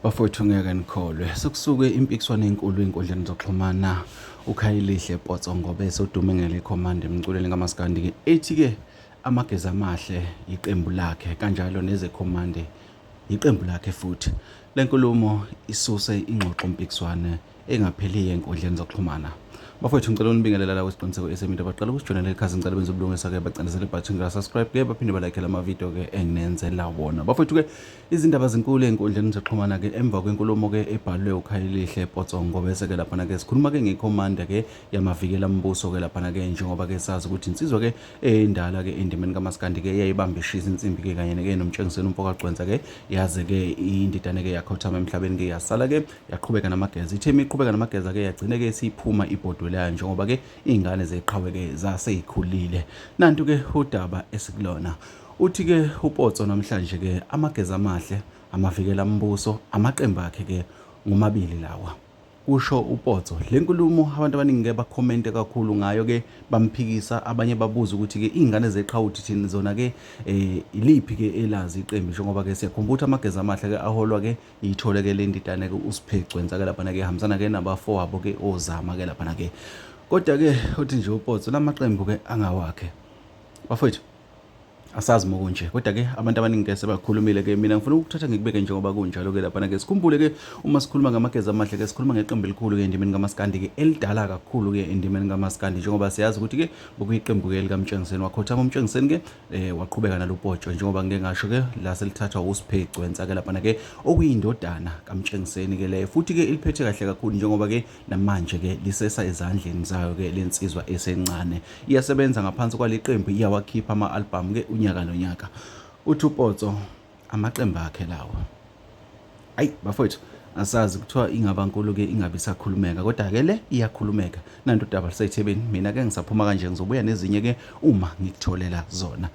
Bafowethu ngeke nikholwe sekusuke impikiswano enkulu ey'nkundleni zokuxhumana uKhayelihle Potso ngobe esodume ngale command emculweni kaMaskandi ke ethi-ke amageza amahle iqembu lakhe kanjalo nezekhomande iqembu lakhe futhi. Le nkulumo isuse ingxoxo mpikiswane engapheliye ey'nkundleni zokuxhumana. Bafowethu ngicela unibingelela la kwesiqiniseko eseminto baqala ukusijoyinela ikhasi ngicela benze ubulungisa-ke bacindezele ibhathini la-subscribe-ke baphinde balaykhele amavidiyo-ke enginenzela wona. Bafowethu-ke izindaba zinkulu ey'nkundleni zokuxhumana-ke emva kwenkulumo-ke ebhalwe uKhayelihle Potso bese-ke laphana-ke sikhuluma-ke ngekhomanda-ke yamavikela mbuso-ke laphana-ke njengoba-ke sazi ukuthi insizwa-ke endala-ke endimeni kaMaskandi-ke yayibamba ishisa insimbi-ke kanye-ke nomtshengiseni umfokagcwensa-ke yaze-ke indidane-ke yakhothama emhlabeni-ke yasala-ke yaqhubeka namageza. Ithe iqhubeka namageza-ke yagcine-ke siphuma ibhodwe layo njengoba-ke iy'ngane zeqhawe-ke zasey'khulile. Nantu-ke udaba esikulona uthi-ke uPotso namhlanje-ke amageza amahle amavikela mbuso amaqembu akhe-ke ngomabili lawa. Kusho uPotso le nkulumo abantu abaningi-ke bakhomente kakhulu ngayo-ke bamphikisa abanye babuza ukuthi-ke iy'ngane zeqhawuthi thina zona-ke iliphi-ke elazi iqembu njengoba-ke siyakhumbula ukuthi amageza amahle-ke aholwa-ke iy'thole-ke le ndidane-ke uSipho Gcwensa-ke laphana-ke hambisana-ke nabafowabo-ke oZama-ke laphana-ke. Kodwa-ke uthi nje uPotso la maqembu-ke angawakhe bafowethu asazi mokunje kodwa-ke abantu abaningi-ke sebakhulumile-ke mina ngifuna ukuthatha ngikubeke njengoba kunjalo-ke laphana-ke sikhumbule-ke uma sikhuluma ngamageza amahle-ke sikhuluma ngeqembu elikhulu-ke endimeni kaMaskandi-ke elidala kakhulu-ke endimeni kaMaskandi njengoba siyazi ukuthi-ke bekuyiqembu-ke likaMtshengiseni wakhothama uMtshengiseni-ke waqhubeka naloPotso njengoba ngike ngasho-ke la selithathwa uSipho Gcwensa-ke laphana-ke okuyindodana kaMtshengiseni-ke leyo futhi-ke iliphethe kahle kakhulu njengoba-ke namanje-ke lisesa ezandleni zayo-ke lensizwa esencane iyasebenza ngaphansi kwaleqembu iyawakhipha ama-album-ke unyaka nonyaka. Uthi uPotso amaqembu akhe lawo ayi bafowethu asazi kuthiwa ingabankulu-ke ingabe isakhulumeka kodwa-ke le iyakhulumeka nanto udaba luseyithebeni mina-ke ngisaphuma kanje ngizobuya nezinye-ke uma ngikutholela zona.